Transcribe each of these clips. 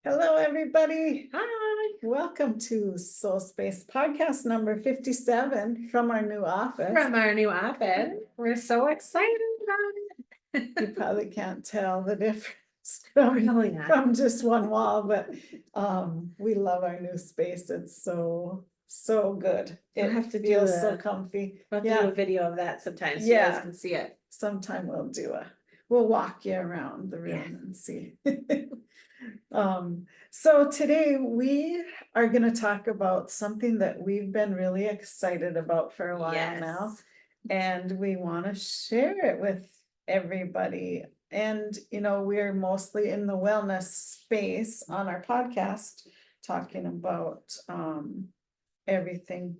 Hello, everybody. Hi. Welcome to SoulSpace podcast number 57 from our new office. From our new office. We're so excited about You it. probably can't tell the difference Probably not. from just one wall, but we love our new space. It's so good. We'll It have to do feels so a- comfy. We'll have to do a video of that sometime so you Yeah. guys can see it. Sometime we'll walk you around the room Yeah. and see. So today we are going to talk about something that we've been really excited about for a while now, and we want to share it with everybody. And we're mostly in the wellness space on our podcast, talking about everything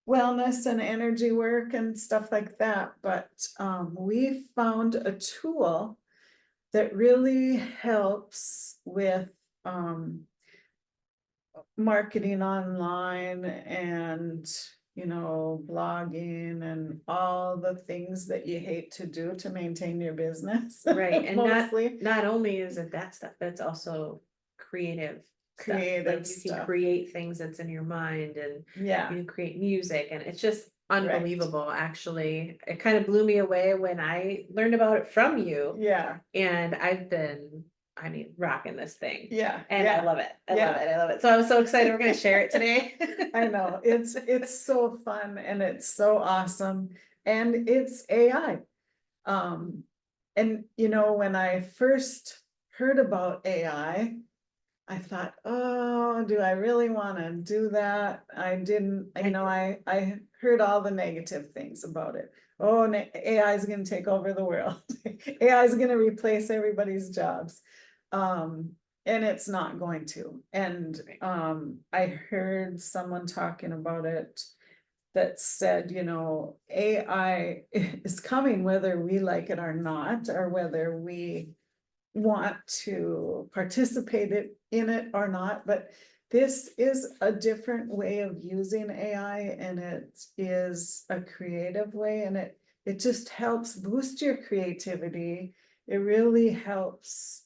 wellness and energy work and stuff like that. But we found a tool that really helps with marketing online and blogging and all the things that you hate to do to maintain your business. Right. And mostly not only is it that stuff, that's also creative stuff. creative Like you can stuff. create things that's in your mind, and Yeah, you can create music, and it's just unbelievable. Actually, it kind of blew me away when I learned about it from you. yeah, And I've been, rocking this thing. yeah, And yeah. I love it. I Yeah. love it. I love it. So I'm so excited. We're going to share it today. I know it's so fun and it's so awesome, and it's AI. And when I first heard about AI, I thought, oh, do I really want to do that? I didn't, I heard all the negative things about it. Oh, AI is going to take over the world. AI is going to replace everybody's jobs. And it's not going to. And I heard someone talking about it that said, AI is coming whether we like it or not, or whether we want to participate in it or not. But this is a different way of using AI, and it is a creative way, and it just helps boost your creativity. It really helps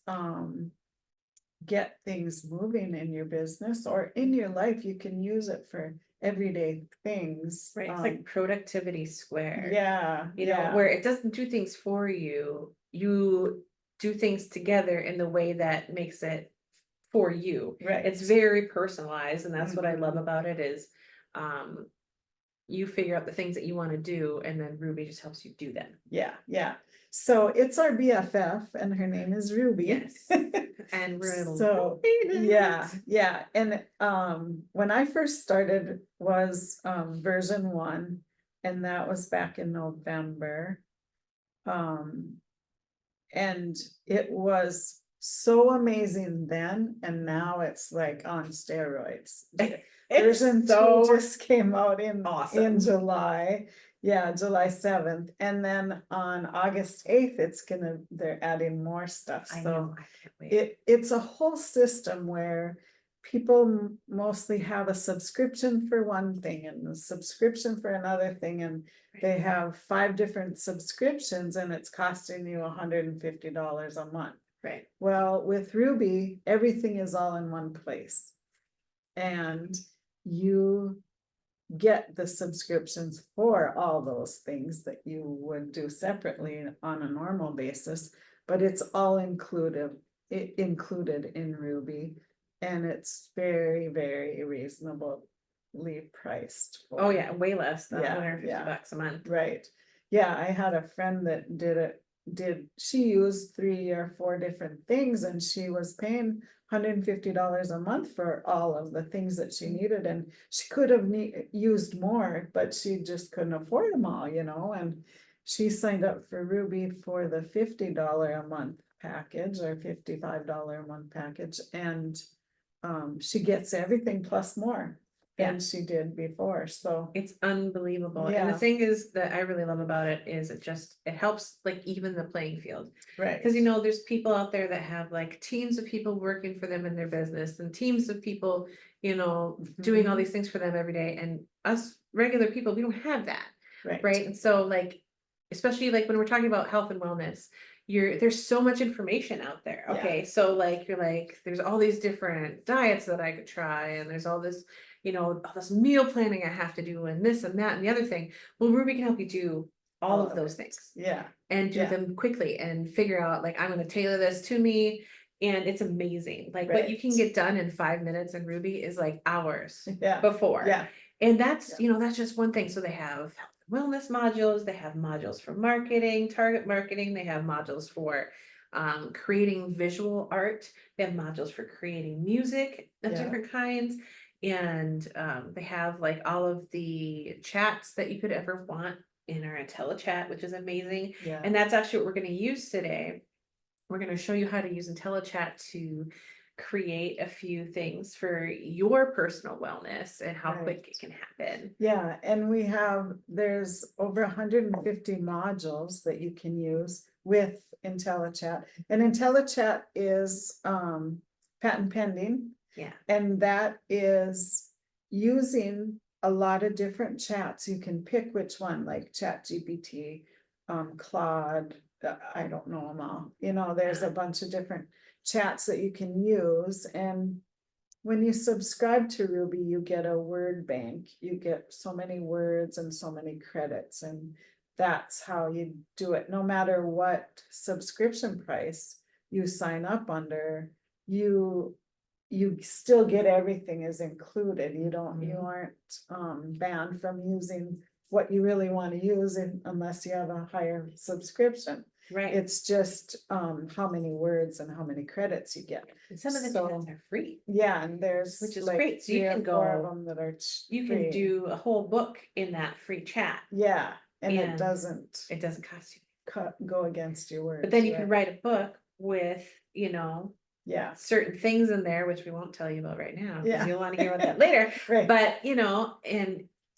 get things moving in your business or in your life. You can use it for everyday things. Right. It's like productivity squared. Yeah, Where it doesn't do things for you, you do things together in the way that makes it for you. right. It's very personalized, and that's what I love Mhm. about it is you figure out the things that you want to do, and then Ruby just helps you do them. Yeah. So it's our BFF, and her name is Ruby. Yes. And we're So yeah. And when I first started was version 1, and that was back in November. And it was so amazing then, and now it's like on steroids. Version 2 just came out in July. Yeah, July 7th. And then on August 8th, they're adding more stuff. I So know, I can't wait. it's a whole system where people mostly have a subscription for one thing and a subscription for another thing, and they have 5 different subscriptions, and it's costing you $150 a month. Right. Well, with Ruby, everything is all in one place, and you get the subscriptions for all those things that you would do separately on a normal basis, but it's all included in Ruby, and it's very, very reasonably priced. Oh yeah, way less than Yeah, $150 a month. Right. Yeah, I had a friend that she used 3 or 4 different things, and she was paying $150 a month for all of the things that she needed, and she could have used more, but she just couldn't afford them all, and she signed up for Ruby for the $50 a month package, or $55 a month package, and she gets everything plus more than she did before. So It's unbelievable. And Yeah. the thing is that I really love about it is it helps like even the playing field. right. Because there's people out there that have like teams of people working for them in their business, and teams of people, doing all these things for them every day. And us regular people, we don't have that. Right. And so like, especially like when we're talking about health and wellness, there's so much information out there. Yeah. Okay, so like you're like, there's all these different diets that I could try, and there's all this, all this meal planning I have to do, and this and that and the other thing. Well, Ruby can help you do all of those it. things Yeah, and do yeah. them quickly and figure out like, I'm going to tailor this to me. And it's amazing. Like what you can Right. get done in 5 minutes in Ruby is like hours Yeah, before. yeah, And that's, that's just one thing. So they have wellness modules, they have modules for marketing, target marketing, they have modules for creating visual art, they have modules for creating music of Yeah. different kinds. And they have like all of the chats that you could ever want in our IntelliChat, which is amazing. yeah. And that's actually what we're going to use today. We're going to show you how to use IntelliChat to create a few things for your personal wellness and how quick it can happen. Yeah, and there's over 150 modules that you can use with IntelliChat. And IntelliChat is patent pending. Yeah. And that is using a lot of different chats. You can pick which one, like ChatGPT, Claude, I don't know them all. There's a bunch of different chats that you can use. And when you subscribe to Ruby, you get a word bank. You get so many words and so many credits. And that's how you do it. No matter what subscription price you sign up under, you still get everything is included. You aren't banned from using what you really want to use unless you have a higher subscription. Right. It's just how many words and how many credits you get. And some of the chats are free. Yeah, and there's which is like great. So you 3 or can 4 of go, them that are you free. can do a whole book in that free chat. Yeah, and it And doesn't It doesn't cost you. go against your words. But then you right? can write a book with, Yeah, certain things in there, which we won't tell you about right now, because Yeah. you'll want to hear about that later. right. But,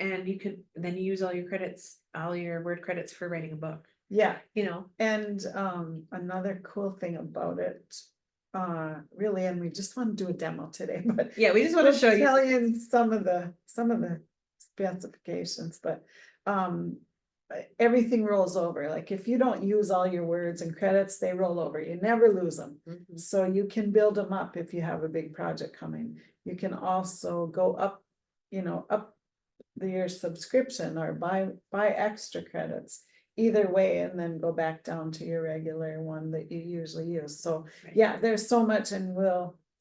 and you could then use all your credits, all your word credits for writing a book, Yeah, you know. and another cool thing about it, really, and we just want to do a demo today, but Yeah, we just want to show you. tell you some of the specifications, but everything rolls over. Like if you don't use all your words and credits, they roll over. You never lose them. Mhm. So you can build them up if you have a big project coming. You can also go up, up your subscription or buy extra credits either way, and then go back down to your regular one that you usually use. So Right. yeah, there's so much, and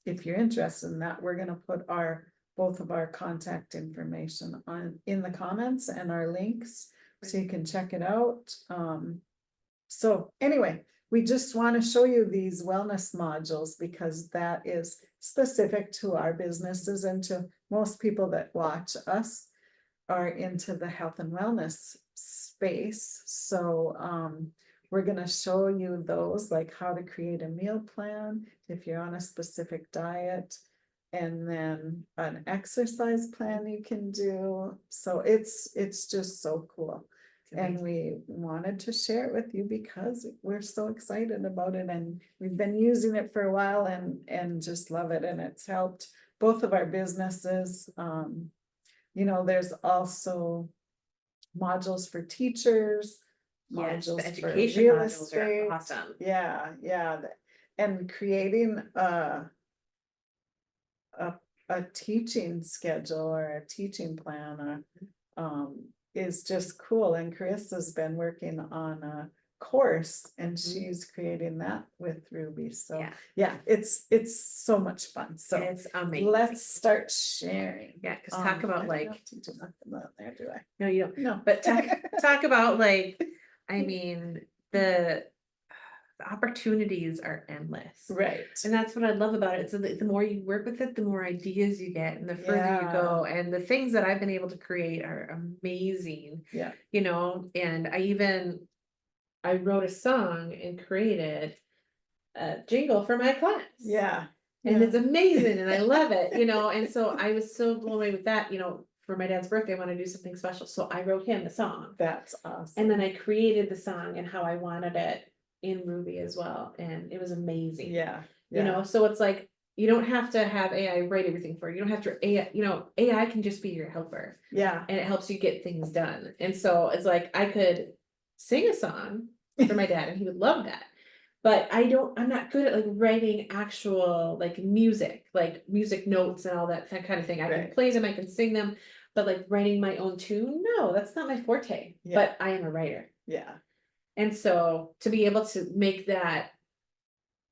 if you're interested in that, we're gonna put both of our contact information in the comments and our links, so you can check it out. So anyway, we just want to show you these wellness modules because that is specific to our businesses, and to most people that watch us are into the health and wellness space. So we're going to show you those, like how to create a meal plan if you're on a specific diet, and then an exercise plan you can do. So it's just so cool. And we wanted to share it with you because we're so excited about it, and we've been using it for a while and just love it. And it's helped both of our businesses. There's also modules for teachers, Yes, the modules for education real modules estate. are awesome. Yeah, and creating a teaching schedule or a teaching plan is just cool. And Carissa's been working on a course, and she's creating that with Ruby. So yeah, it's so much fun. So it's amazing. Let's start sharing. Yeah, because talk about I like, don't teach nothing about there, do I? no, you don't. No. But talk about like, I mean, the opportunities are endless. Right. And that's what I love about it. So the more you work with it, the more ideas you get and the further you go. And the things that I've been able to create are amazing. Yeah. And I wrote a song and created a jingle for my class. Yeah. And it's amazing and I love it, and so I was so blown away with that, for my dad's birthday, I want to do something special. So I wrote him a song. That's awesome. And then I created the song and how I wanted it in Ruby as well. And it was amazing. Yeah. So it's like, you don't have to have AI write everything for you. You don't have to AI can just be your helper. Yeah. And it helps you get things done. And so it's like, I could sing a song for my dad and he would love that. But I'm not good at like writing actual like music notes and all that kind of thing. I can Right. play them, I can sing them, but like writing my own tune, no, that's not my forte. Yeah. But I am a writer. Yeah. And so to be able to make that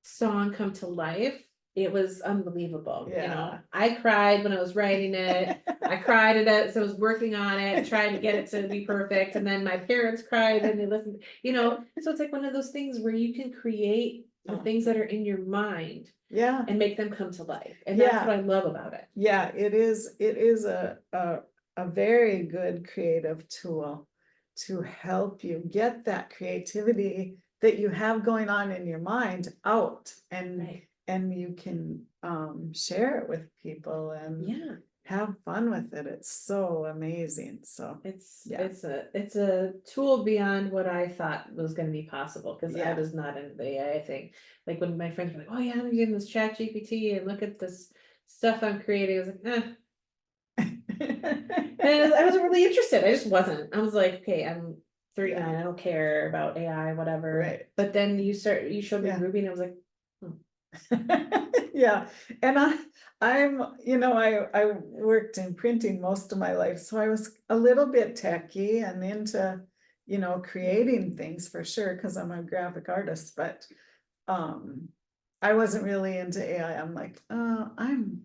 song come to life, it was unbelievable. You know, Yeah. I cried when I was writing it. I cried at it, so I was working on it, trying to get it to be perfect. And then my parents cried and they listened, you know. So it's like one of those things where you can create the things that are in your mind Yeah. and make them come to life. And that's Yeah. what I love about it. Yeah, it is a very good creative tool to help you get that creativity that you have going on in your mind out, and Right. you can share it with people and Yeah. have fun with it. It's so amazing. So yeah. It's a tool beyond what I thought was going to be possible, because I Yeah. was not into the AI thing. Like when my friends were like, "Oh yeah, I'm using this Chat GPT and look at this stuff I'm creating," I was like, "Eh." And I wasn't really interested. I just wasn't. I was like, "Okay, I'm 39. Yeah. I don't care about AI, whatever." Right. But then you showed me Yeah. Ruby, and I was like, Yeah, and I worked in printing most of my life, so I was a little bit techy and into, creating things for sure, because I'm a graphic artist, but I wasn't really into AI. I'm like, I'm,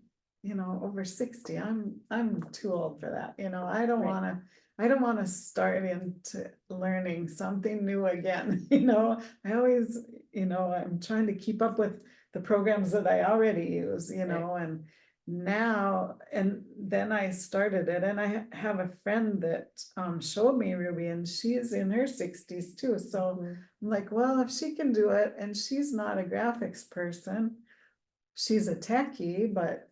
over 60. I'm too old for that. Right. I don't wanna start into learning something new again, I always, I'm trying to keep up with the programs that I already use, and then I started it, and I have a friend that showed me Ruby, and she's in her 60s too. So Mhm. I'm like, well, if she can do it, and she's not a graphics person, she's a techie, but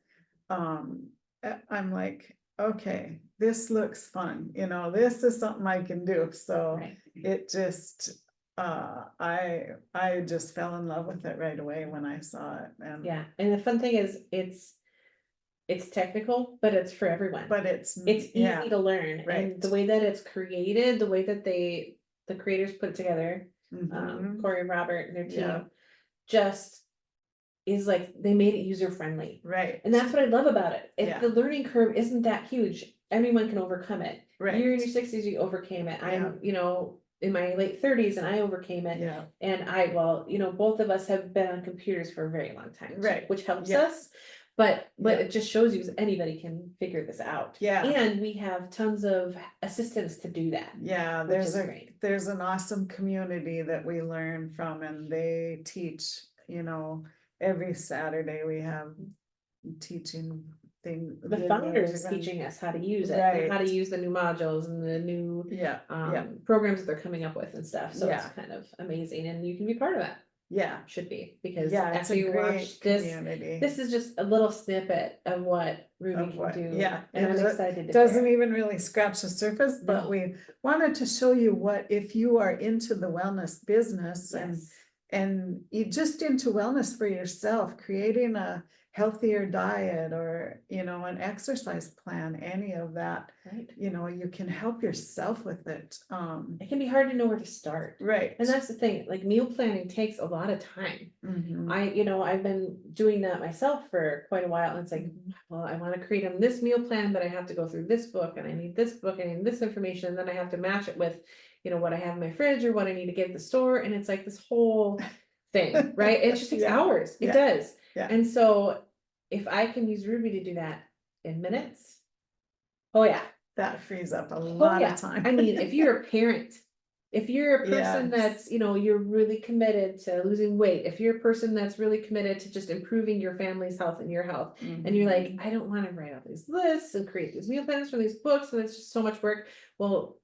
I'm like, okay, this looks fun, this is something I can do. So Right. it just I just fell in love with it right away when I saw it. And Yeah. And the fun thing is it's technical, but it's for everyone. but it's Easy to learn, right. and the way that it's created, the way that the creators put it together, Mhm. Corey and Robert and their Yeah. team, just is like they made it user friendly. Right. And that's what I love about it. If Yeah. the learning curve isn't that huge, anyone can overcome it. Right. You're in your 60s, you overcame it. Yeah. I'm, in my late 30s and I overcame it. Yeah. And both of us have been on computers for a very long time, too, Right. which helps Yeah. us. But Yeah. it just shows you anybody can figure this out. Yeah. And we have tons of assistance to do that. Yeah, which is great. there's an awesome community that we learn from, and they teach, every Saturday we have teaching thing. The founders is teaching us how to use it, and how to Right. use the new modules and the new Yeah, yeah, programs that they're coming up with and stuff. So it's Yeah. kind of amazing, and you can be part of that. yeah, Should be, because yeah, it's after a you great watch this, community this is just a little snippet of what Ruby of can what, do. yeah. And I'm it excited to doesn't share. even really scratch the surface, but No. we wanted to show you what, if you are into the wellness business Yes. and you just into wellness for yourself, creating a healthier diet or, an exercise plan, any of that, Right. you can help yourself with it. It can be hard to know where to start. Right. And that's the thing, like meal planning takes a lot of time. Mhm. I've been doing that myself for quite a while, and it's like, well, I want to create this meal plan, but I have to go through this book, and I need this book, I need this information, and then I have to match it with, what I have in my fridge or what I need to get at the store, and it's like this whole thing, right? It just takes Yeah. hours. It Yeah. does. Yeah. And so if I can use Ruby to do that in minutes, oh yeah. That frees up a Oh lot yeah. of time. I mean, if you're a parent, if you're a person Yes. that's, you're really committed to losing weight, if you're a person that's really committed to just improving your family's health and your health, and you're like, I don't want to write out these lists and create these meal plans for these books, and it's just so much work. Well,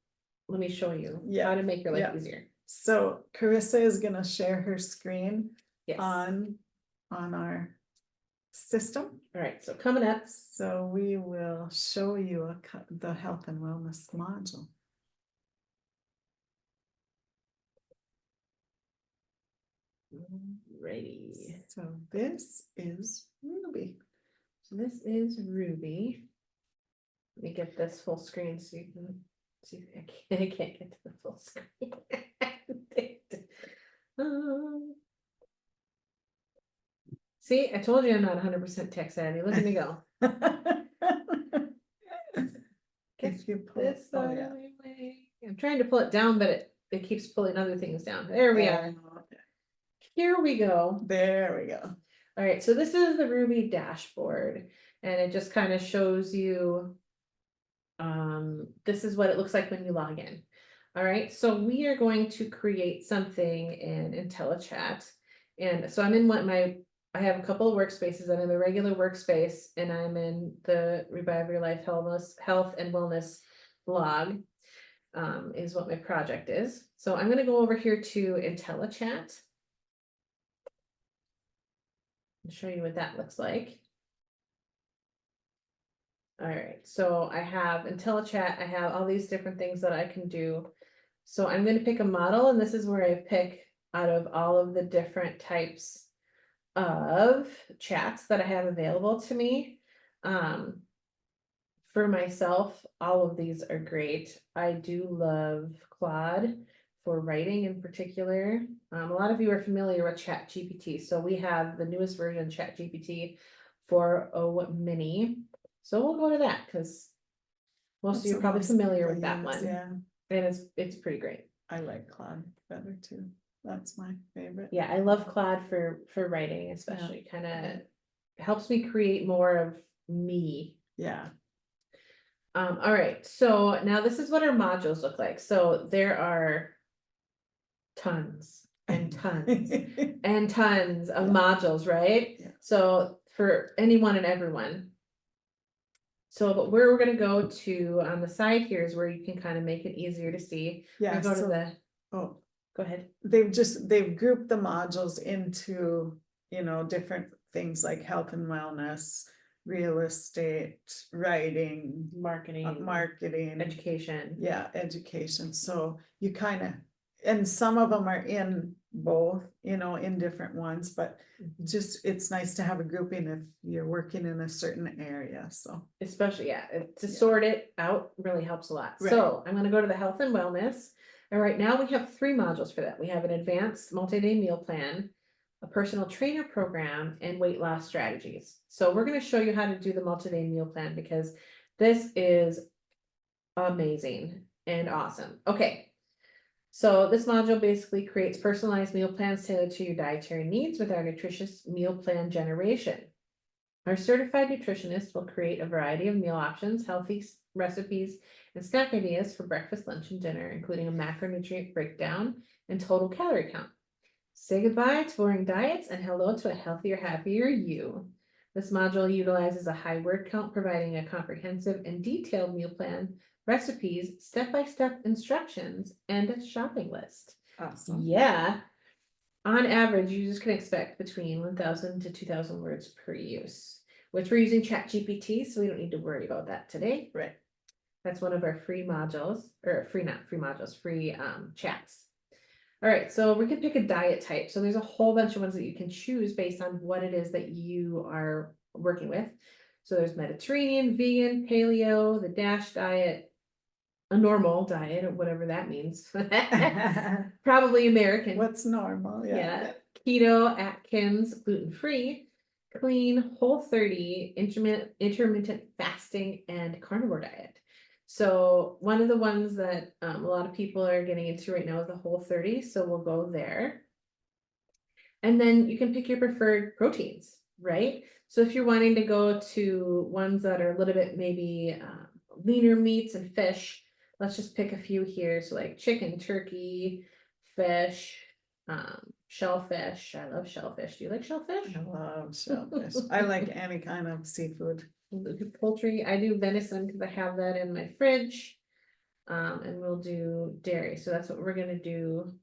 let me show you Yeah. how to make your life Yeah. easier. So Carissa is gonna share her screen Yes. on our system. All right, so coming up. So we will show you the health and wellness module. Ready. So this is Ruby. So this is Ruby. Let me get this full screen so you can see. I can't get to the full screen. See, I told you I'm not 100% tech savvy. Look at me go. If you pull, This oh side yeah. of my way. I'm trying to pull it down, but it keeps pulling other things down. There we are. Oh, Here we go. there we go. All right, so this is the Ruby dashboard, and it just kind of shows you. This is what it looks like when you log in. All right, so we are going to create something in IntelliChat. And so I'm in I have a couple of workspaces. I'm in the regular workspace and I'm in the Revive Your Life Health and Wellness blog, is what my project is. So I'm gonna go over here to IntelliChat. And show you what that looks like. All right, so I have IntelliChat, I have all these different things that I can do. So I'm going to pick a model, and this is where I pick out of all of the different types of chats that I have available to me. For myself, all of these are great. I do love Claude for writing in particular. A lot of you are familiar with ChatGPT, so we have the newest version, ChatGPT 4.0 mini. So we'll go to that because most of That's you are what probably most familiar people with that use, one. Yeah, And it's pretty great. I like Claude better too. That's my favorite. Yeah, I love Claude for writing, especially kind of helps me create more of me. Yeah. All right, so now this is what our modules look like. So there are tons and tons and tons of Yeah. modules, right? Yeah. So for anyone and everyone. So, but where we're gonna go to on the side here is where you can kind of make it easier to see. Yeah, Go to so, the, oh, go ahead. they've grouped the modules into, different things like health and wellness, real estate, writing, marketing, Education. yeah, education. So you kind of, and some of them are in both, in different ones, but just, it's nice to have a grouping if you're working in a certain area, so. Especially, yeah, to Yeah. sort it out really helps a lot. Right. So I'm gonna go to the health and wellness. And right now we have 3 modules for that. We have an advanced multi-day meal plan, a personal trainer program, and weight loss strategies. So we're gonna show you how to do the multi-day meal plan because this is amazing and awesome. Okay. So this module basically creates personalized meal plans tailored to your dietary needs with our nutritious meal plan generation. Our certified nutritionist will create a variety of meal options, healthy recipes, and snack ideas for breakfast, lunch, and dinner, including a macronutrient breakdown and total calorie count. Say goodbye to boring diets and hello to a healthier, happier you. This module utilizes a high word count, providing a comprehensive and detailed meal plan, recipes, step-by-step instructions, and a shopping list. Awesome. Yeah. On average, users can expect between 1,000 to 2,000 words per use, which we're using ChatGPT, so we don't need to worry about that today. Right. That's one of our free modules, or not free modules, free chats. All right, so we can pick a diet type. So there's a whole bunch of ones that you can choose based on what it is that you are working with. So there's Mediterranean, vegan, paleo, the DASH diet, a normal diet, or whatever that means. Probably American. What's normal? Yeah. Keto, Atkins, gluten-free, clean, Whole30, intermittent fasting, and carnivore diet. So one of the ones that a lot of people are getting into right now is the Whole30, so we'll go there. And then you can pick your preferred proteins, right? So if you're wanting to go to ones that are a little bit maybe leaner meats and fish, let's just pick a few here. So like chicken, turkey, fish, shellfish. I love shellfish. Do you like shellfish? I love shellfish. I like any kind of seafood. Poultry. I do venison because I have that in my fridge. And we'll do dairy. So that's what we're gonna do.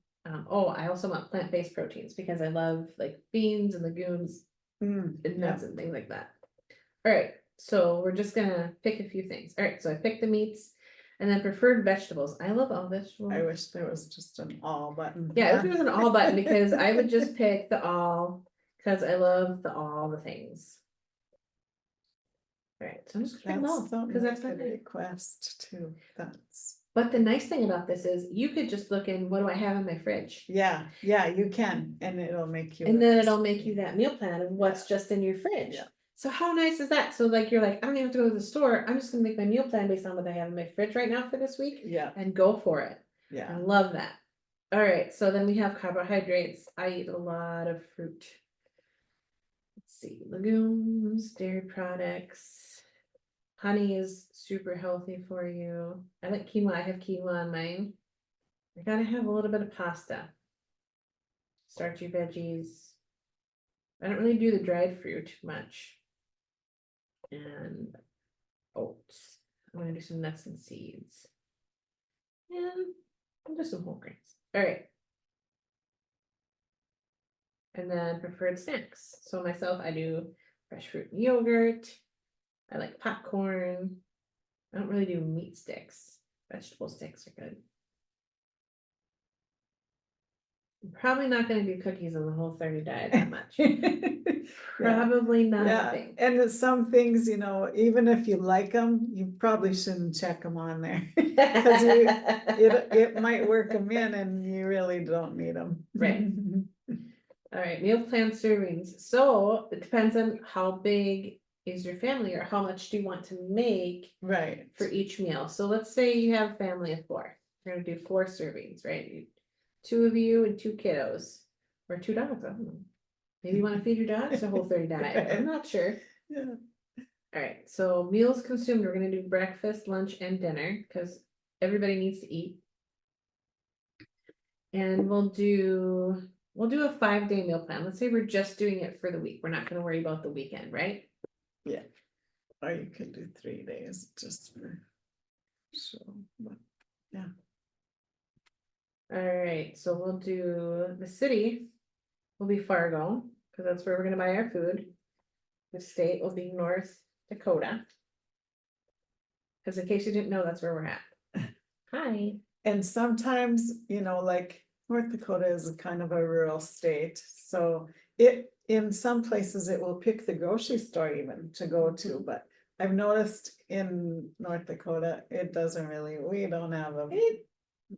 Oh, I also want plant-based proteins because I love like beans and legumes and nuts and things like that. All right, so we're just gonna pick a few things. All right, so I picked the meats and then preferred vegetables. I love all vegetables. I wish there was just an all button. Yeah, I wish there was an all button because I would just pick the all because I love all the things. All right, so I'm just gonna pick them all because that's my request too. That's But the nice thing about this is you could just look in, what do I have in my fridge? Yeah, yeah, you can, and it'll make you. And then it'll make you that meal plan of what's just in your fridge. Yeah. So how nice is that? So like, you're like, I don't even have to go to the store. I'm just gonna make my meal plan based on what I have in my fridge right now for this week Yeah, and go for it. I yeah, love that. All right, so then we have carbohydrates. I eat a lot of fruit. Let's see, legumes, dairy products. Honey is super healthy for you. I like quinoa. I have quinoa on mine. I gotta have a little bit of pasta. Starchy veggies. I don't really do the dried fruit much. And oats. I'm gonna do some nuts and seeds. And I'll do some whole grains. All right. And then preferred snacks. So myself, I do fresh fruit and yogurt. I like popcorn. I don't really do meat sticks. Vegetable sticks are good. I'm probably not gonna do cookies on the Whole30 diet that much. yeah, Probably not a yeah. thing. And there's some things, you know, even if you like them, you probably shouldn't check them on there. Cause it might work them in and you really don't need them. Right. All right, meal plan servings. So it depends on how big is your family or how much do you want to make Right. for each meal. So let's say you have a family of 4. You're gonna do 4 servings, right? 2 of you and 2 kiddos, or 2 dogs. I don't know. Maybe you want to feed your dogs a Whole30 diet. I'm not sure. Yeah. All right, so meals consumed. We're gonna do breakfast, lunch, and dinner because everybody needs to eat. And we'll do a 5-day meal plan. Let's say we're just doing it for the week. We're not gonna worry about the weekend, right? Yeah. Or you could do 3 days just for sure. But yeah. All right, so we'll do the city will be Fargo, because that's where we're gonna buy our food. The state will be North Dakota. Because in case you didn't know, that's where we're at. Hi. And sometimes, you know, like North Dakota is a kind of a rural state, so in some places it will pick the grocery store even to go to, but I've noticed in North Dakota, it doesn't really, we don't have a It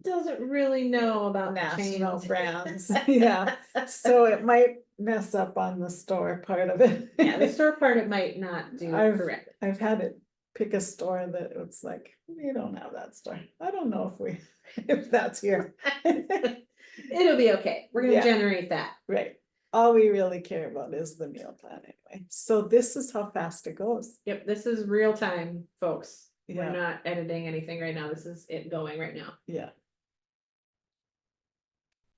doesn't really know about national chains. brands, yeah, so it might mess up on the store part of it. Yeah, the store part it might not do correct. I've had it pick a store that it's like, we don't have that store. I don't know if that's here. It'll be okay. We're gonna Yeah. generate that. Right. All we really care about is the meal plan anyway. So this is how fast it goes. Yep, this is real time, folks. We're Yeah. not editing anything right now. This is it going right now. Yeah.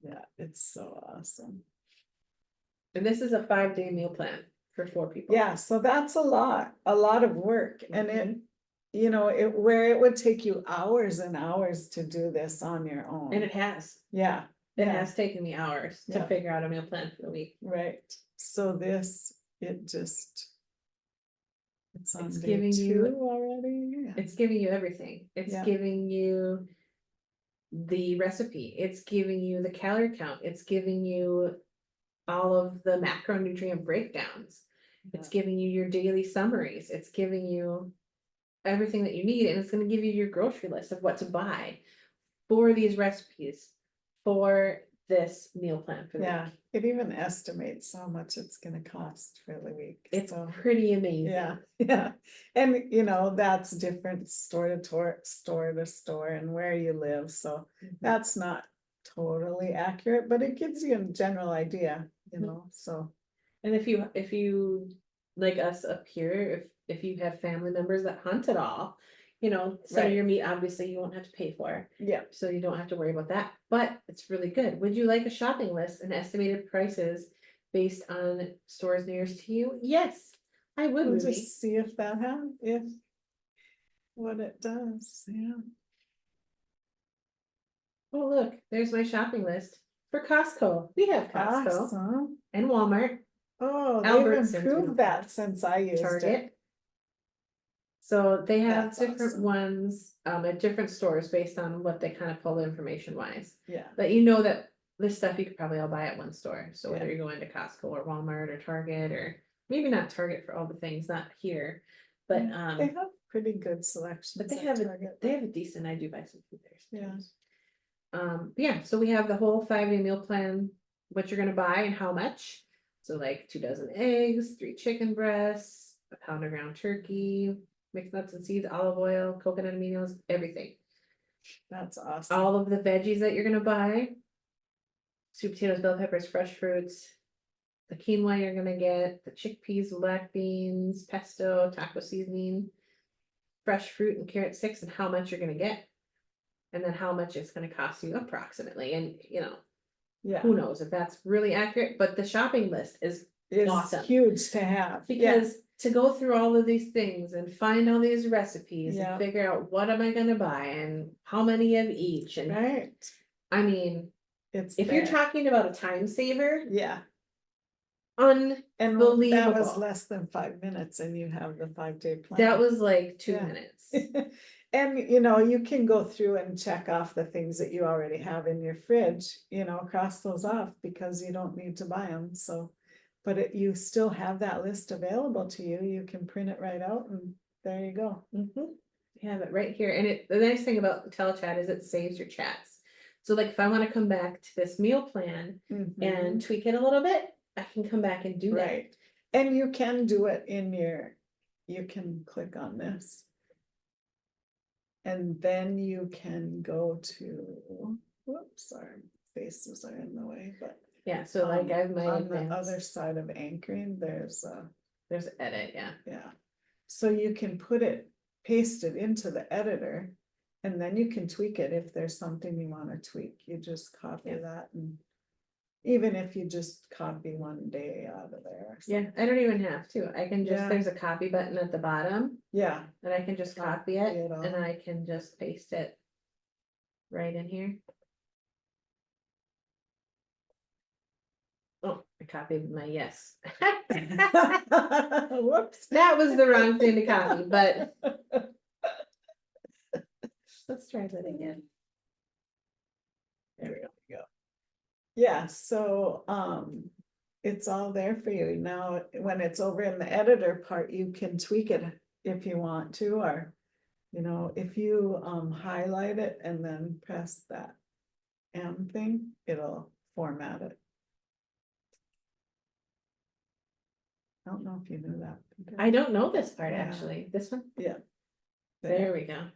Yeah, it's so awesome. And this is a 5-day meal plan for 4 people. Yeah, so that's a lot of work. And it, you know, where it would take you hours and hours to do this on your own. And it has. Yeah. It has taken me hours to Yeah. figure out a meal plan for the week. Right. So this, it's on It's day giving 2 you- already. Yeah. It's giving you everything. It's Yeah. giving you the recipe. It's giving you the calorie count. It's giving you all of the macronutrient breakdowns. It's giving you your daily summaries. It's giving you everything that you need, and it's going to give you your grocery list of what to buy for these recipes for this meal plan for the Yeah, week. it even estimates how much it's gonna cost for the week. It's so, pretty amazing. yeah, yeah. And you know, that's different store to store and where you live, so Mhm. that's not totally accurate, but it gives you a general idea, you Mhm. know, so. And if you like us up here, if you have family members that hunt at all, you know, some Right. of your meat obviously you won't have to pay for. Yeah, So you don't have to worry about that, but it's really good. Would you like a shopping list and estimated prices based on stores nearest to you? Yes, I would, we'll Ruby. just see if what it does, yeah. Oh, look, there's my shopping list for Costco. We have Costco Awesome. and Walmart, Oh, they've Albertsons, we don't improved that since I used it. Target. So they have That's different awesome. ones at different stores based on what they kind of pull information wise. Yeah, But you know that this stuff you could probably all buy at one store. So whether Yeah. you're going to Costco or Walmart or Target, or maybe not Target for all the things, not here. But they have pretty good selections. But they at have Target. a decent, I do buy some food there Yeah. sometimes. Yeah, so we have the whole 5-day meal plan, what you're gonna buy and how much. So like 2 dozen eggs, 3 chicken breasts, a pound of ground turkey, mixed nuts and seeds, olive oil, coconut aminos, everything. That's awesome. All of the veggies that you're gonna buy. Sweet potatoes, bell peppers, fresh fruits. The quinoa you're gonna get, the chickpeas, black beans, pesto, taco seasoning. Fresh fruit and carrot sticks and how much you're gonna get. And then how much it's gonna cost you approximately, and Yeah, who knows if that's really accurate, but the shopping list is it's awesome. huge to have. Yeah. Because to go through all of these things and find all these recipes Yeah. and figure out what am I gonna buy and how many of each, and Right. I mean, It's if you're there. talking about a time saver, Yeah. And that was unbelievable. less than 5 minutes and you have the 5-day plan. That was like 2 Yeah. minutes. And you can go through and check off the things that you already have in your fridge, cross those off because you don't need to buy them, so. But you still have that list available to you, you can print it right out and there you go. You have it right here, and the nice thing about the telechat is it saves your chats. So like if I wanna come back to this meal plan and Mhm. tweak it a little bit, I can come back and do that. Right, and you can do it you can click on this. And then you can go to, whoops, sorry, faces are in the way, but. Yeah, so like I have my On the other advanced, side of anchoring, there's edit, yeah. yeah. So you can paste it into the editor. And then you can tweak it if there's something you want to tweak, you just copy Yeah. that, and. Even if you just copy one day out of there. or Yeah, something. I don't even have to, I can just, Yeah. there's a copy button at the bottom, Yeah, and I can just copy Copy it, it and all. I can just paste it right in here. Oh, I copied my yes. whoops. That was the wrong thing to copy, but let's try that again. There we go. Yeah, so, it's all there for you. Now, when it's over in the editor part, you can tweak it if you want to, or, if you, highlight it and then press that M thing, it'll format it. I don't know if you knew that. I don't know this part, Yeah. actually, this one, Yeah. there we go.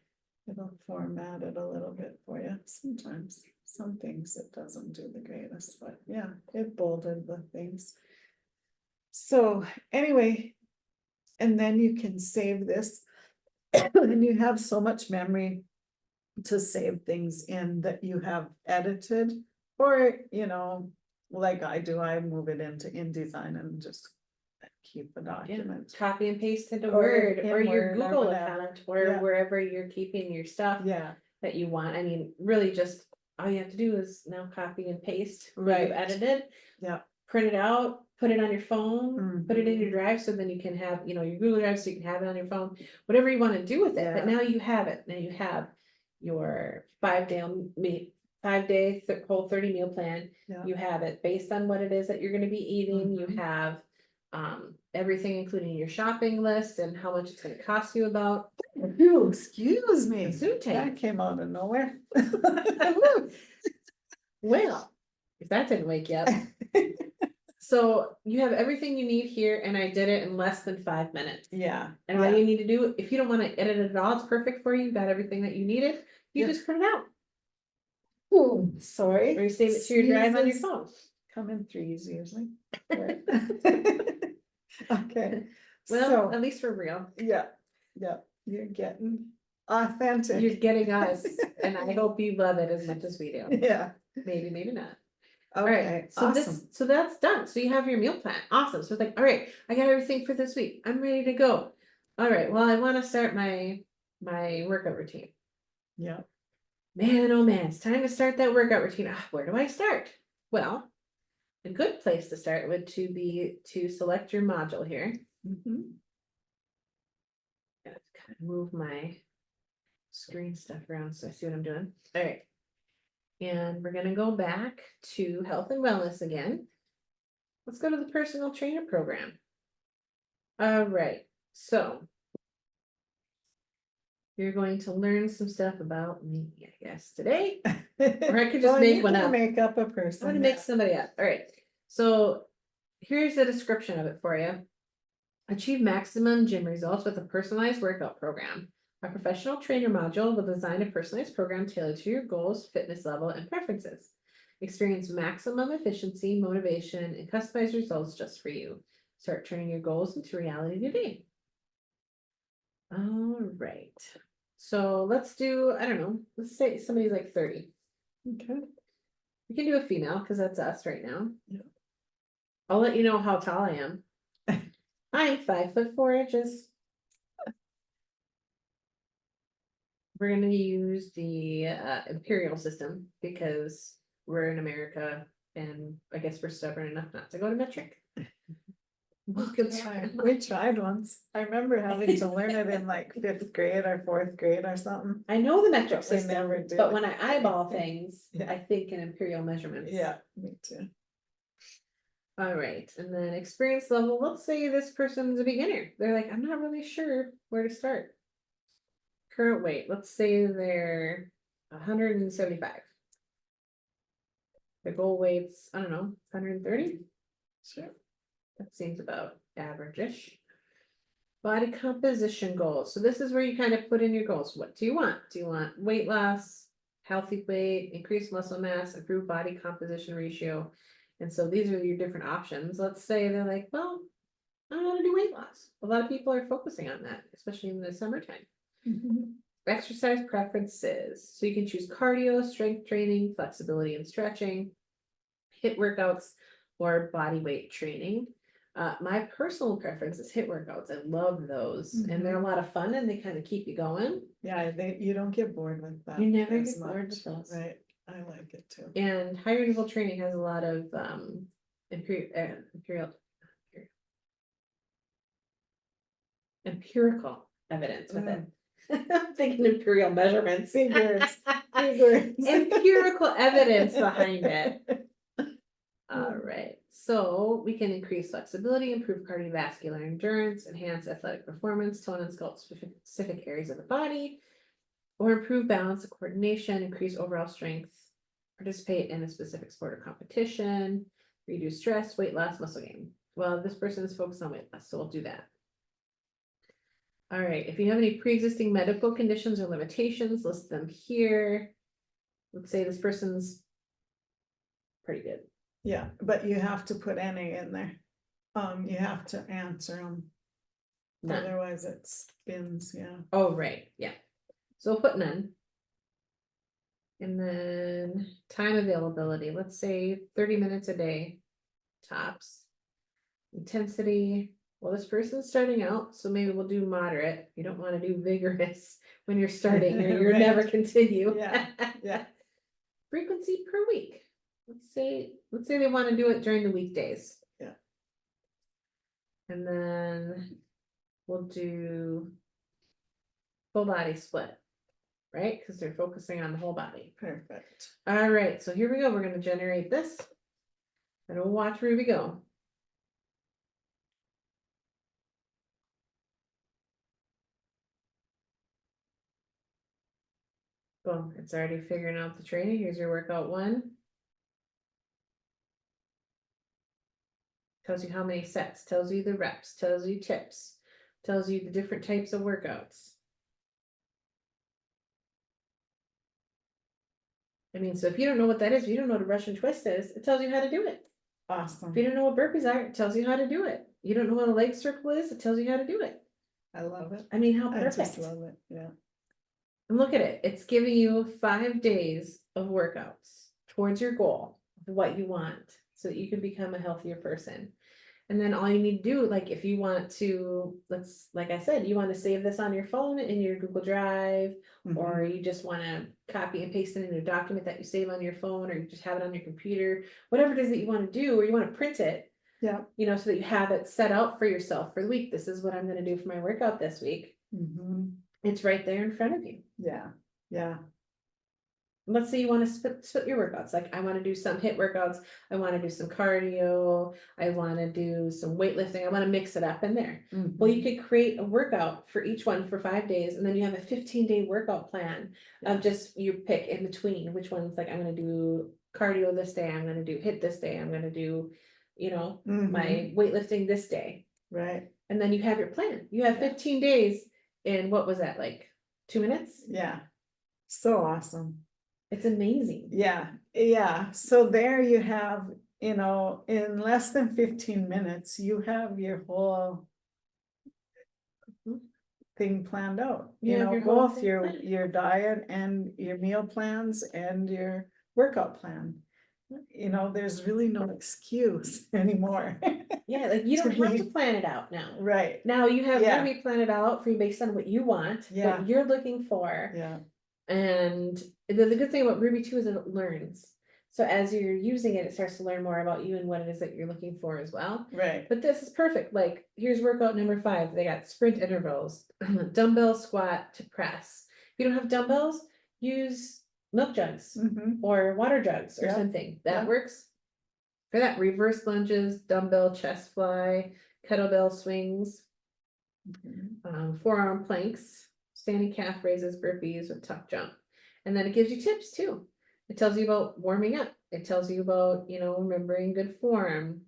It'll format it a little bit for you. Sometimes, some things it doesn't do the greatest, but yeah, it bolded the things. So anyway, and then you can save this. And you have so much memory to save things in that you have edited, or, like I do, I move it into InDesign and just keep the Yeah, document. copy and paste into Or Word, in or your Word or Google whatever. account, or Yeah. wherever you're keeping your stuff Yeah, that you want. I mean, really just, all you have to do is now copy and paste what Right. you've edited. Yeah. Print it out, put it on your phone, put it in Mhm. your drive, so then you can have, your Google Drive, so you can have it on your phone, whatever you wanna do with it, but Yeah. now you have it, now you have your 5-day whole 30 meal plan. Yeah. You have it based on what it is that you're gonna be eating, you Mhm. have everything, including your shopping list and how much it's gonna cost you about. Phew, excuse me. Gesundheit. That came out of nowhere. Well, if that didn't wake you up. So you have everything you need here, and I did it in less than 5 minutes. Yeah. And all you need to do, if you don't wanna edit it at all, it's perfect for you, you got everything that you needed, you Yeah. just print it out, Ooh, sorry. or you save it to your drive on your Sneezes phone. come in threes usually. Okay, Well, so, at least for real, yeah, you're getting authentic. you're getting us, and I hope you love it as much as we do, Yeah, maybe, maybe not. okay, Alright, so awesome. so that's done, so you have your meal plan, awesome, so it's like, alright, I got everything for this week, I'm ready to go. Alright, well, I wanna start my workout routine. Yeah, Man, oh man, it's time to start that workout routine. Where do I start? Well, a good place to start would be to select your module here. mhm. Gotta kind of move my screen stuff around so I see what I'm doing. All right. And we're gonna go back to health and wellness again. Let's go to the personal trainer program. All right, so You're going to learn some stuff about me, I guess, today. Or I could just make one up. Make up a I'm person. gonna make somebody up. All right. So here's a description of it for you. Achieve maximum gym results with a personalized workout program. A professional trainer module will design a personalized program tailored to your goals, fitness level, and preferences. Experience maximum efficiency, motivation, and customized results just for you. Start turning your goals into reality today. All right. So let's do, I don't know, let's say somebody's like 30. Okay. We can do a female because that's us right now. Yeah. I'll let you know how tall I am. I'm 5'4". We're gonna use the imperial system because we're in America and I guess we're stubborn enough not to go to metric. We tried once. I remember having to learn it in like 5th grade or 4th grade or something. I know the metric But we system, never did. but when I eyeball things, Yeah. I think in imperial measurements. Yeah, me too. All right, and then experience level, let's say this person's a beginner. They're like, I'm not really sure where to start. Current weight, let's say they're 175. The goal weight's, I don't know, 130? Sure. That seems about average-ish. Body composition goals. So this is where you kind of put in your goals. What do you want? Do you want weight loss, healthy weight, increased muscle mass, improved body composition ratio? And so these are your different options. Let's say they're like, well, I want to do weight loss. A lot of people are focusing on that, especially in the summertime. Mhm. Exercise preferences. So you can choose cardio, strength training, flexibility and stretching, HIIT workouts, or body weight training. My personal preference is HIIT workouts. I love those, and they're a lot of fun and they kind of keep you going. Yeah, you don't get bored with that. You never as get bored much, with those. Right, I like it too. And higher interval training has a lot of empirical evidence with it. I'm thinking imperial measurements. Figures. Empirical evidence behind it. All right, so we can increase flexibility, improve cardiovascular endurance, enhance athletic performance, tone and sculpt specific areas of the body, or improve balance and coordination, increase overall strength, participate in a specific sport or competition, reduce stress, weight loss, muscle gain. Well, this person is focused on weight loss, so we'll do that. All right, if you have any pre-existing medical conditions or limitations, list them here. Let's say this person's pretty good. Yeah, but you have to put any in there. You have to answer them. None. Otherwise it spins, yeah. Oh, right, yeah. So we'll put none. And then time availability, let's say 30 minutes a day, tops. Intensity, well, this person's starting out, so maybe we'll do moderate. You don't want to do vigorous when you're starting or you'll Right. never continue. Yeah, yeah. Frequency per week. Let's say they want to do it during the weekdays. Yeah. And then we'll do full body split, right? Because they're focusing on the whole body. Perfect. All right, so here we go. We're going to generate this. And we'll watch Ruby go. Boom, it's already figuring out the training. Here's your workout 1. Tells you how many sets, tells you the reps, tells you tips, tells you the different types of workouts. I mean, so if you don't know what that is, if you don't know what a Russian twist is, it tells you how to do it. Awesome. If you don't know what burpees are, it tells you how to do it. You don't know what a leg circle is, it tells you how to do it. I love it. I mean, how I perfect. just love it, yeah. And look at it, it's giving you 5 days of workouts towards your goal of what you want so that you can become a healthier person. And then all you need to do, like if you want to, like I said, you want to save this on your phone in your Google Drive, or you just want to copy and paste it in a document that you save on your phone, or you just have it on your computer, whatever it is that you want to do, or you want to print it, Yeah. you know, so that you have it set out for yourself for the week. This is what I'm going to do for my workout this week. It's right there in front of you. Yeah, yeah. let's say you want to split your workouts. Like I want to do some HIIT workouts. I want to do some cardio. I want to do some weightlifting. I want to mix it up in there. Well, you could create a workout for each one for 5 days, and then you have a 15-day workout plan of just you pick in between which one's like, I'm going to do cardio this day. I'm going to do HIIT this day. I'm going to do, my weightlifting this day. Right, And then you have your plan. You have 15 days in what was that, like 2 minutes? yeah. So awesome. It's amazing. Yeah, so there you have, in less than 15 minutes, you have your whole thing planned out. You have your whole Both thing your planned. your diet and your meal plans and your workout plan. There's really no excuse anymore. Yeah, like you To don't have me. to plan it out now. Right, Now you have Yeah. Ruby plan it out for you based on what you want, Yeah. what you're looking for. yeah, And the good thing about Ruby too is that it learns. So as you're using it, it starts to learn more about you and what it is that you're looking for as well. right, But this is perfect. Like here's workout number 5. They got sprint intervals, dumbbell squat to press. If you don't have dumbbells, use milk jugs or water jugs or Yeah. something. That Yeah. works. For that, reverse lunges, dumbbell chest fly, kettlebell swings, forearm planks, standing calf raises, burpees with tuck jump. And then it gives you tips too. It tells you about warming up. It tells you about, remembering good form.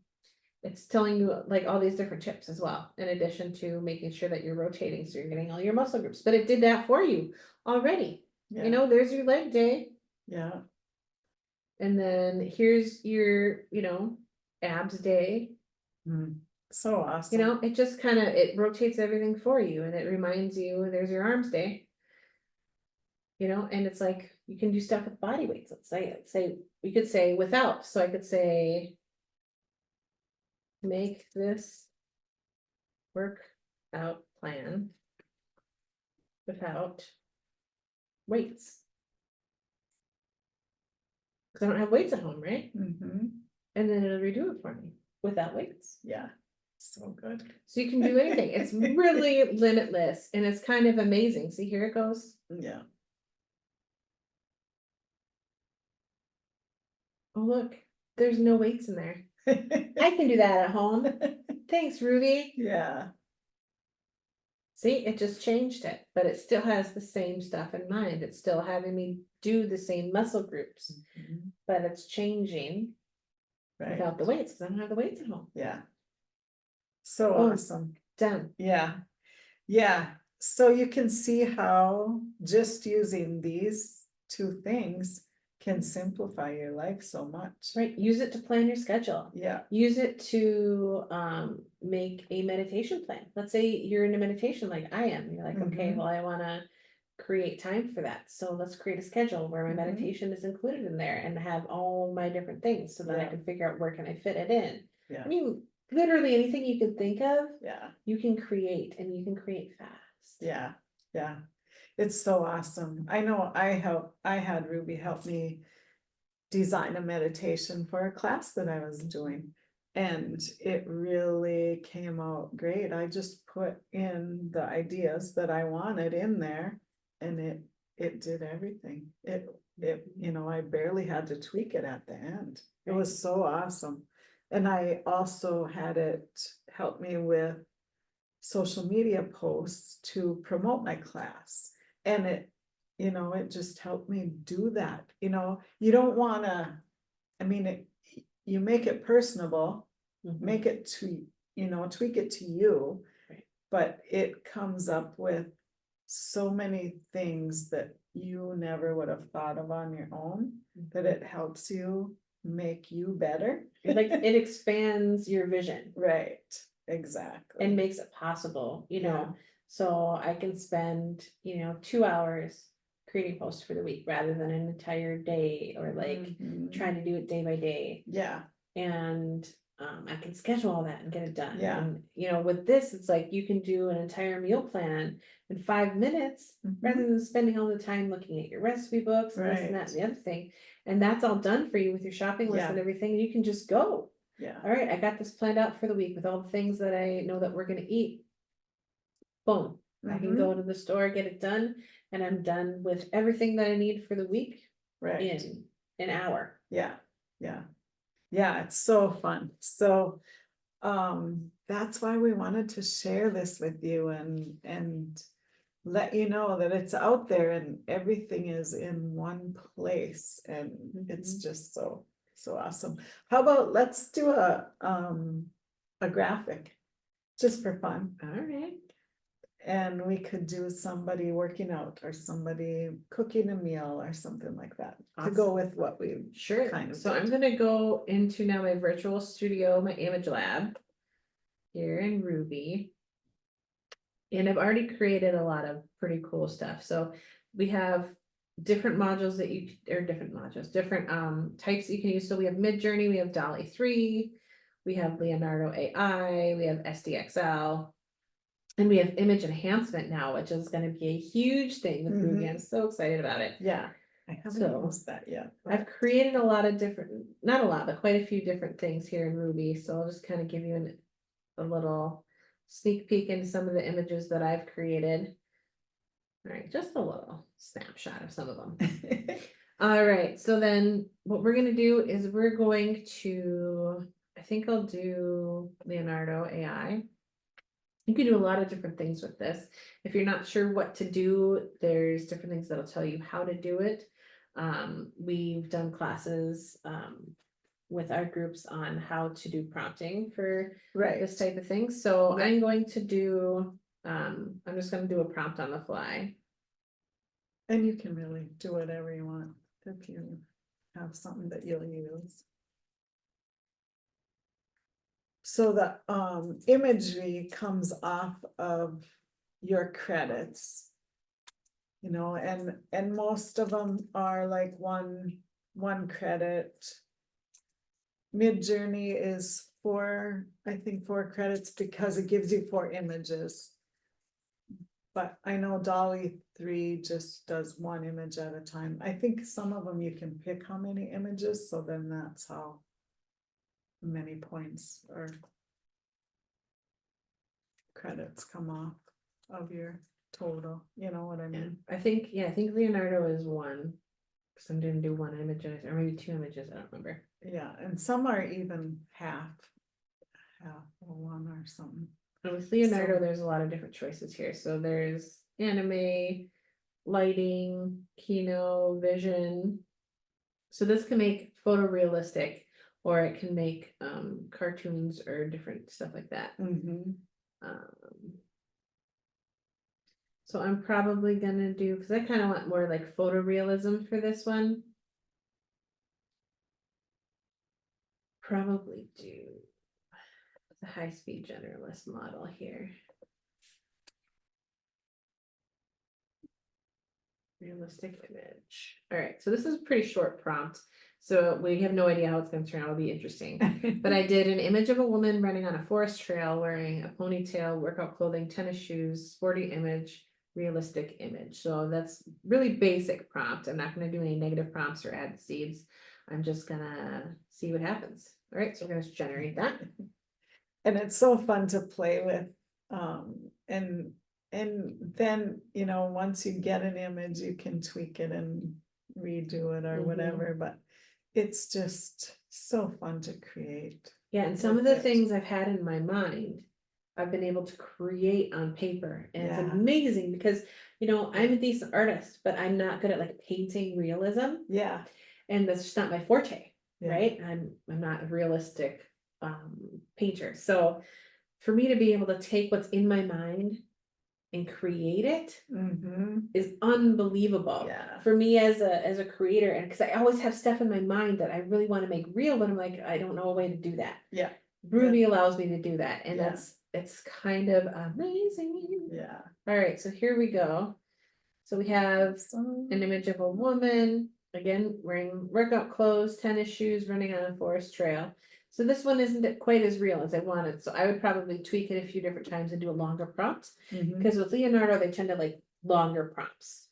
It's telling you like all these different tips as well, in addition to making sure that you're rotating so you're getting all your muscle groups. But it did that for you already. yeah, There's your leg day. yeah, And then here's your, abs day. so awesome. It just it rotates everything for you and it reminds you there's your arms day. And it's like you can do stuff with body weights. Let's say we could say without. So I could say make this workout plan without weights. Because I don't have weights at home, right? And then it'll redo it for me without weights. Yeah, so good. So you can do anything. It's really limitless and it's kind of amazing. See, here it goes. Yeah. Oh, look, there's no weights in there. I can do that at home. Thanks, Ruby. Yeah, See, it just changed it, but it still has the same stuff in mind. It's still having me do the same muscle groups, but it's changing right, without the weights because I don't have the weights at home. yeah. So Oh. awesome. Done. Yeah, so you can see how just using these 2 things can simplify your life so much. Right. Use it to plan your schedule. Yeah, Use it to make a meditation plan. Let's say you're in a meditation like I am. You're like, okay, well, I want to create time for that. So let's create a schedule where my meditation is included in there and have all my different things so that I Yeah. can figure out where can I fit it in. Yeah. I mean, literally anything you can think of, yeah, you can create and you can create fast. yeah, yeah. It's so awesome. I know I had Ruby help me design a meditation for a class that I was doing. And it really came out great. I just put in the ideas that I wanted in there and it did everything. I barely had to tweak it at the end. It was so awesome. And I also had it help me with social media posts to promote my class. And it just helped me do that. You don't wanna, you make it personable, make it to, tweak it to you. Right. But it comes up with so many things that you never would have thought of on your own, that it helps you make you better. Like it expands your vision. Right, exactly. And makes it possible, Yeah. So I can spend, 2 hours creating posts for the week rather than an entire day or like trying to do it day by day. Yeah, And I can schedule all that and get it done. Yeah. And with this, it's like you can do an entire meal plan in 5 minutes rather than spending all the time looking at your recipe books and this and that and the other thing. And that's all done for you with your shopping list Yeah. and everything. And you can just go. yeah, All right, I got this planned out for the week with all the things that I know that we're gonna eat. Boom, I can go to the store, get it done, and I'm done with everything that I need for the week. right. in an hour. Yeah, yeah. Yeah, it's so fun. So that's why we wanted to share this with you and let you know that it's out there and everything is in one place and it's just so awesome. How about let's do a graphic just for fun. All right. And we could do somebody working out or somebody cooking a meal or something like that to go Awesome. with what we Sure. kind of So did. I'm gonna go into now my virtual studio, my image lab here in Ruby. And I've already created a lot of pretty cool stuff. So we have different modules that you, or different modules, different types that you can use. So we have Midjourney, we have DALL-E 3, we have Leonardo AI, we have SDXL, and we have image enhancement now, which is going to be a huge thing with Ruby. I'm so excited about it. Yeah, I haven't So, used that yet. I've created a lot of different, not a lot, but quite a few different things here in Ruby. So I'll just kind of give you a little sneak peek into some of the images that I've created. All right, just a little snapshot of some of them. All right, so then what we're gonna do is we're going to, I think I'll do Leonardo AI. You can do a lot of different things with this. If you're not sure what to do, there's different things that'll tell you how to do it. We've done classes with our groups on how to do prompting for Right. this type of thing. So Yeah. I'm going to do, I'm just gonna do a prompt on the fly. And you can really do whatever you want if you have something that you'll use. So the imagery comes off of your credits. You know, and most of them are like one credit. Midjourney is I think 4 credits because it gives you 4 images. But I know DALL-E 3 just does 1 image at a time. I think some of them you can pick how many images, so then that's how many points or credits come off of your total, you know what I mean? I think Leonardo is 1. Because I'm gonna do 1 image or maybe 2 images, I don't remember. Yeah, and some are even half or 1 or something. But with Leonardo, So- there's a lot of different choices here. So there's anime, lighting, Kino, vision. So this can make photorealistic, or it can make cartoons or different stuff like that. Mhm. So I'm probably gonna do, because I kind of want more like photorealism for this one. Probably do the high-speed generalist model here. Realistic image. All right, so this is a pretty short prompt. So we have no idea how it's going to turn out. It'll be interesting. But I did an image of a woman running on a forest trail wearing a ponytail, workout clothing, tennis shoes, sporty image, realistic image. So that's really basic prompt. I'm not going to do any negative prompts or add seeds. I'm just gonna see what happens. All right, so we're gonna generate that. And it's so fun to play with. And then, you know, once you get an image, you can tweak it and redo it or whatever, but it's just so fun to create. Yeah, and some of the with it. things I've had in my mind, I've been able to create on paper. And it's Yeah. amazing because, you know, I'm a decent artist, but I'm not good at like painting realism. Yeah, And that's just not my forte, Yeah. right? I'm not a realistic painter. So for me to be able to take what's in my mind and create it is unbelievable. Yeah. For me as a creator, and because I always have stuff in my mind that I really want to make real, but I'm like, I don't know a way to do that. Yeah. Ruby allows me to do that, and Yeah. it's kind of amazing. Yeah. All right, so here we go. So we have an image of a woman, again, wearing workout clothes, tennis shoes, running on a forest trail. So this one isn't quite as real as I wanted. So I would probably tweak it a few different times and do a longer prompt. Because with Leonardo, they tend to like longer prompts.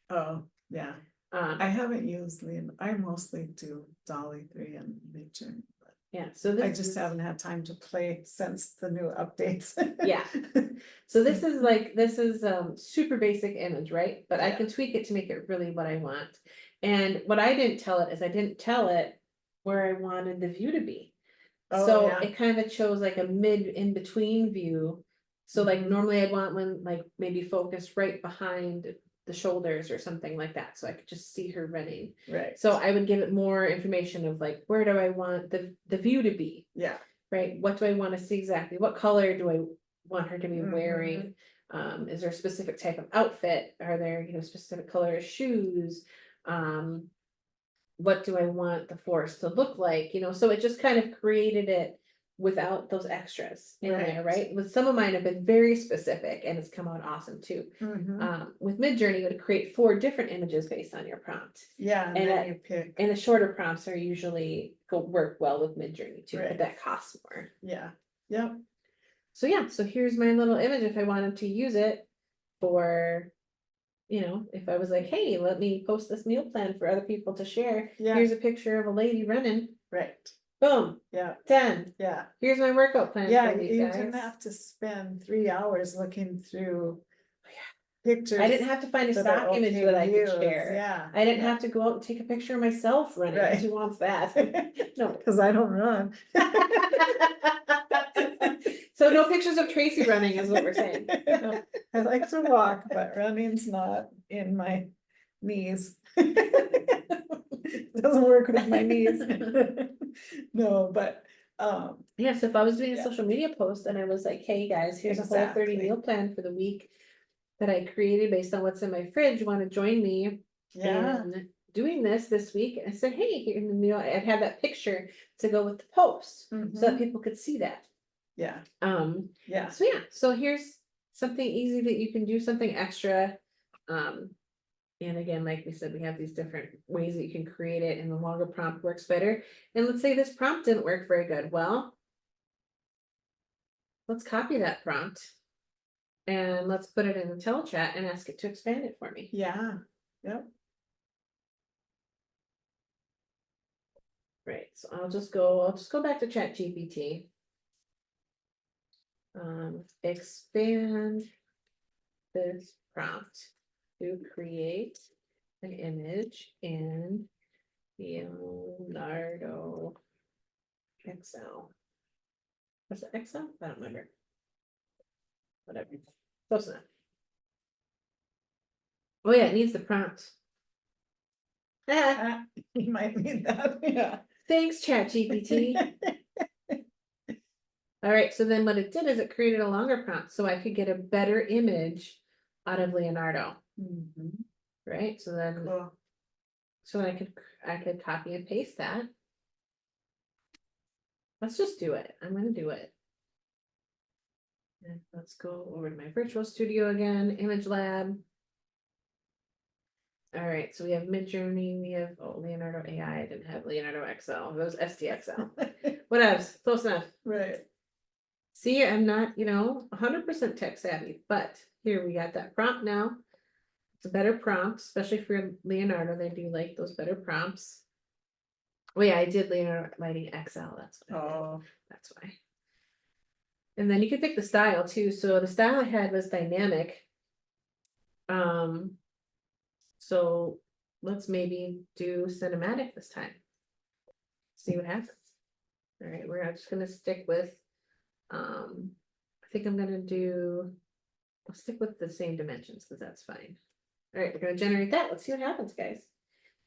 Oh, yeah. I haven't used I mostly do DALL-E 3 and Midjourney. Yeah, so this I just haven't had time to play since the new updates. Yeah. So this is super basic image, right? But I can tweak it to make it really what I want. And what I didn't tell it is I didn't tell it where I wanted the view to be. Oh, So yeah. it kind of chose like a mid in between view. So like Mhm. normally I'd want one like maybe focused right behind the shoulders or something like that. So I could just see her running. Right. So I would give it more information of like, where do I want the view to be? Yeah. Right? What do I want to see exactly? What color do I want her to be Mhm. wearing? Is there a specific type of outfit? Are there, specific color of shoes? What do I want the forest to look like? So it just kind of created it without those extras in there, right? With some of mine have been very specific and it's come out awesome too. Mhm. With Midjourney, you would create 4 different images based on your prompt. Yeah, and And then you pick. And the shorter prompts are usually work well with Midjourney too, Right. but that costs more. Yeah. Yep. So yeah, so here's my little image if I wanted to use it for, if I was like, hey, let me post this meal plan for other people to share. Yeah. Here's a picture of a lady running. Right. Boom. Yeah. 10. Yeah. Here's my workout plan Yeah, for the week, you guys. didn't have to spend 3 hours looking through pictures. I didn't have to find a that are stock image okay that to I could use. share. Yeah. I didn't yeah. have to go out and take a picture of myself running. Right. Who wants that? No. Because I don't run. So no pictures of Tracy running is what we're saying. No. I like to walk, but running's not in my knees. Doesn't work with my knees. No, but Yeah, so if I was doing a Yeah. social media post and I was like, hey guys, here's a whole 30 Exactly. meal plan for the week that I created based on what's in my fridge, want to join me yeah, in doing this week? I said, hey, here in the meal, I'd have that picture to go with the post so that Mhm. people could see that. yeah, yeah, So yeah, so here's something easy that you can do, something extra. And again, like we said, we have these different ways that you can create it, and the longer prompt works better. And let's say this prompt didn't work very good. Well, let's copy that prompt and let's put it in the telechat and ask it to expand it for me. yeah, yep. Right. So I'll just go back to Chat GPT. Expand this prompt to create an image in Leonardo Excel. Was it Excel? I don't remember. Whatever. Close enough. Oh yeah, it needs the prompt. Ah, You might need that, yeah. thanks, Chat GPT. All right, so then what it did is it created a longer prompt so I could get a better image out of Leonardo. Mhm. Right? So then Cool. so I could copy and paste that. Let's just do it. I'm gonna do it. And let's go over to my virtual studio again, Image Lab. All right, so we have Midjourney, we have Leonardo AI. I didn't have Leonardo XL. That was SDXL. What else? Close enough. Right. See, I'm not, 100% tech savvy, but here we got that prompt now. It's a better prompt, especially for Leonardo. They do like those better prompts. Oh yeah, I did Leonardo Lighting XL. That's what I did. Oh, That's why. And then you can pick the style too. So the style I had was dynamic. So let's maybe do cinematic this time. See what happens. All right, we're just gonna stick with, I think I'm gonna do, I'll stick with the same dimensions because that's fine. All right, we're gonna generate that. Let's see what happens, guys.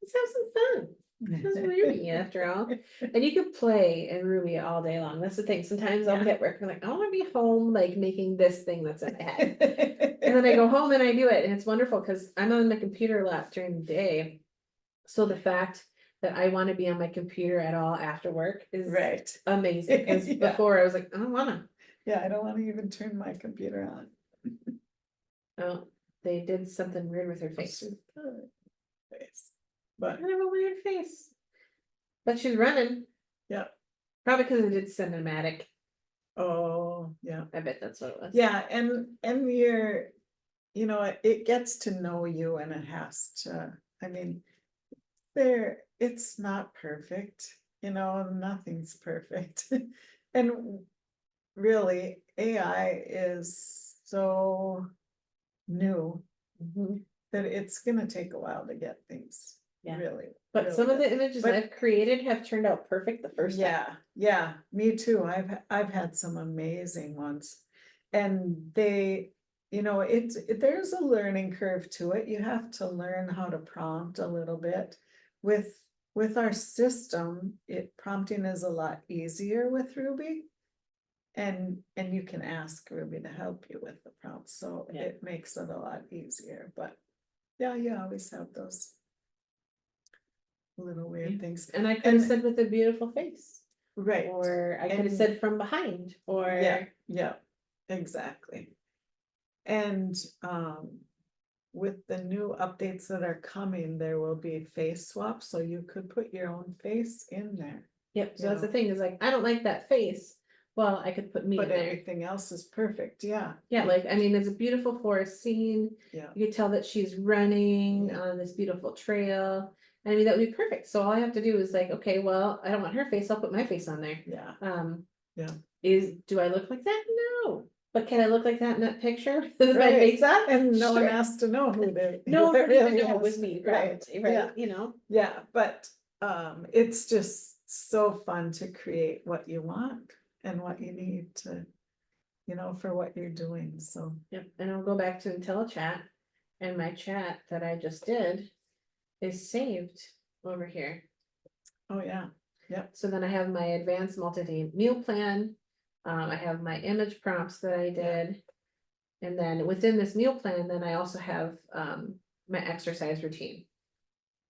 Let's have some fun. This is Ruby after all. And you can play in Ruby all day long. That's the thing. Sometimes I'll be at work and I'm like, I want to be home, like making this thing that's in my head. And then I go home and I do it. And it's wonderful because I'm on my computer a lot during the day. So the fact that I want to be on my computer at all after work is Right. amazing. Because Yeah. before I was like, I don't wanna. Yeah, I don't want to even turn my computer on. Oh, they did something weird with her face. Face. But Kind of a weird face. But she's running. yeah. Probably because it did cinematic. Oh, yeah. I bet that's what it was. Yeah, and you're, it gets to know you and it has to, I mean, it's not perfect, nothing's perfect. And really, AI is so new Mhm. that it's gonna take a while to get things Yeah. really. But really some of good. the images But- I've created have turned out perfect the first time. Yeah, me too. I've had some amazing ones. And they, there's a learning curve to it. You have to learn how to prompt a little bit. With our system, prompting is a lot easier with Ruby. And you can ask Ruby to help you with the prompts, so Yeah. it makes it a lot easier, but yeah, you always have those little weird things. And I could have And- said with a beautiful face, Right. or I could have And- said from behind, or Yeah, exactly. And with the new updates that are coming, there will be face swaps, so you could put your own face in there. yep. So you that's the know. thing is like, I don't like that face. Well, I could put me in But there. everything else is perfect, yeah. Yeah, like, I mean, it's a beautiful forest scene. Yeah, You could tell that she's running Yeah. on this beautiful trail. I mean, that would be perfect. So all I have to do is like, okay, well, I don't want her face, I'll put my face on there. yeah, Yeah. Do I look like that? No. But can I look like that in that picture? Is my Right. face on? and no one Sure. has to know who they. No who one it would even really know it was is. me, Right, probably, right? yeah. You know? Yeah, but it's just so fun to create what you want and what you need to, for what you're doing, so. Yep, and I'll go back to IntelliChat, and my chat that I just did is saved over here. Oh, yeah, So then I have my advanced multi-day meal plan. I have my image prompts that I did. And then within this meal plan, then I also have my exercise routine.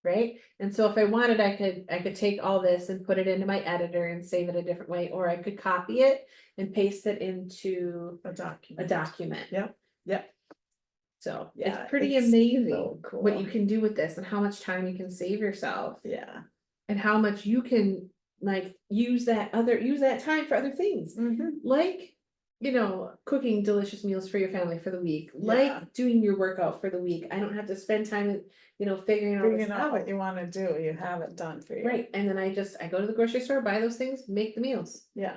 Right? And so if I wanted, I could take all this and put it into my editor and save it a different way, or I could copy it and paste it into a a document. document. Yep. So Yeah, it's pretty it's amazing so cool. what you can do with this and how much time you can save yourself Yeah. and how much you can like use that time for other things. Mhm. Like, cooking delicious meals for your family for the week, Yeah. like doing your workout for the week. I don't have to spend time, figuring all this Figuring out out. what you wanna do, you have it done for you. Right, and then I go to the grocery store, buy those things, make the meals. Yeah,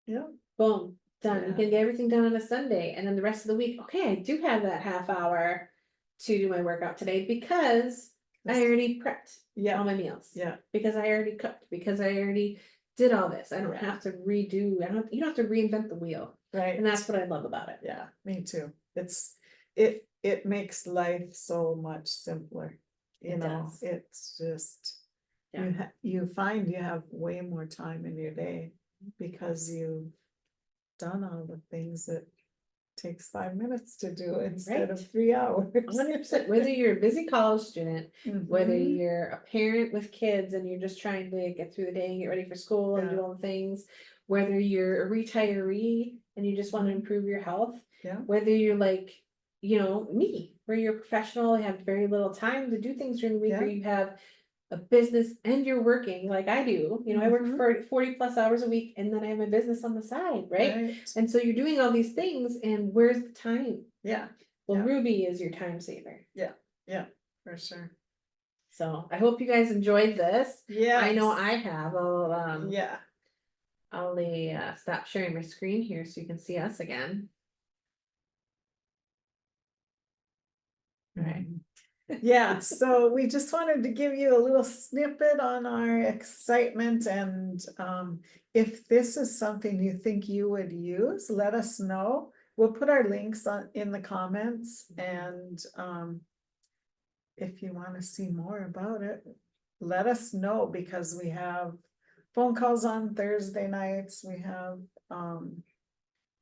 yeah, Boom, done. You Yeah. can get everything done on a Sunday, and then the rest of the week, okay, I do have that half hour to do my workout today because I already prepped all yeah, my meals. yeah, Because I already cooked, because I already did all this. I don't Yeah. have to you don't have to reinvent the wheel. right. And that's what I love about it. Yeah, me too. It makes life so much simpler. It does. It's just, Yeah. you find you have way more time in your day because you've done all the things that takes 5 minutes to do instead of Right. 3 hours. 100%. Whether you're a busy college student, whether Mhm. you're a parent with kids and you're just trying to get through the day and get ready for school and do Yeah. all the things, whether you're a retiree and you just want to Mhm. improve your health, Yeah. whether you're like, me, where you're professional, you have very little time to do things during the week, Yeah. or you have a business and you're working like I do, I work Mhm. for 40 plus hours a week and then I have my business on the side, right? And so you're doing all these things and where's the time? Yeah, Well, Yeah. Ruby is your time saver. yeah, for sure. So I hope you guys enjoyed this. Yeah. I know I have. Yeah. I'll stop sharing my screen here so you can see us again. All right. Yeah, so we just wanted to give you a little snippet on our excitement, and if this is something you think you would use, let us know. We'll put our links in the comments, and if you want to see more about it, let us know, because we have phone calls on Thursday nights. We have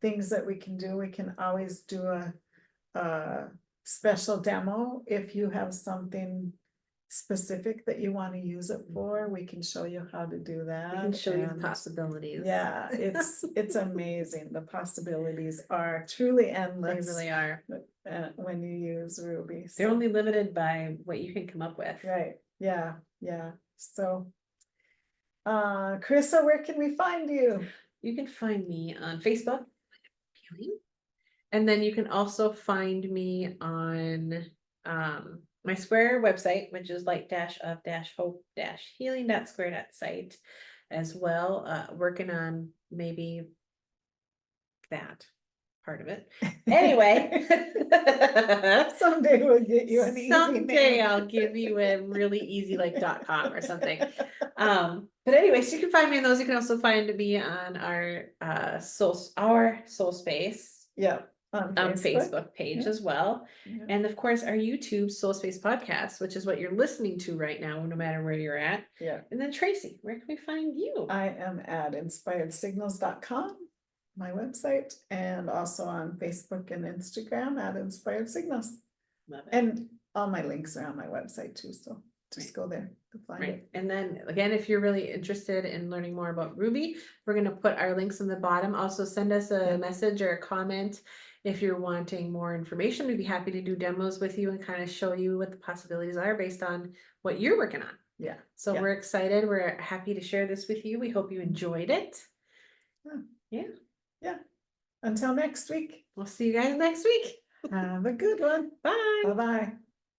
things that we can do. We can always do a special demo. If you have something specific that you want to use it for, we can show you how to do that. I can show you the And possibilities. yeah, it's amazing. The possibilities are truly They endless really are. when you use Ruby. They're So- only limited by what you can come up with. right. Yeah. So Carissa, where can we find you? You can find me on Facebook. And then you can also find me on my Square website, which is light-of-hope-healing.square.site as well. Working on maybe that part of it. Anyway. Someday we'll get you an easy Someday name. I'll give you a really easy like .com or something. But anyway, so you can find me on those. You can also find me on our SoulSpace Yeah, on Facebook page Yeah. as well. Yeah. And of course our YouTube SoulSpace podcast, which is what you're listening to right now, no matter where you're at. Yeah. And then Tracy, where can we find you? I am at inspiredsignals.com, my website, and also on Facebook and Instagram at Inspired Signals. Love it. And all my links are on my website too, so just go there to find Right. it. And then again, if you're really interested in learning more about Ruby, we're going to put our links in the bottom. Also send us a message or a comment if you're wanting more information. We'd be happy to do demos with you and kind of show you what the possibilities are based on what you're working on. Yeah. So we're excited. We're happy to share this with you. We hope you enjoyed it. Yeah. Until next week. We'll see you guys next week. Have a good one. Bye. Bye-bye.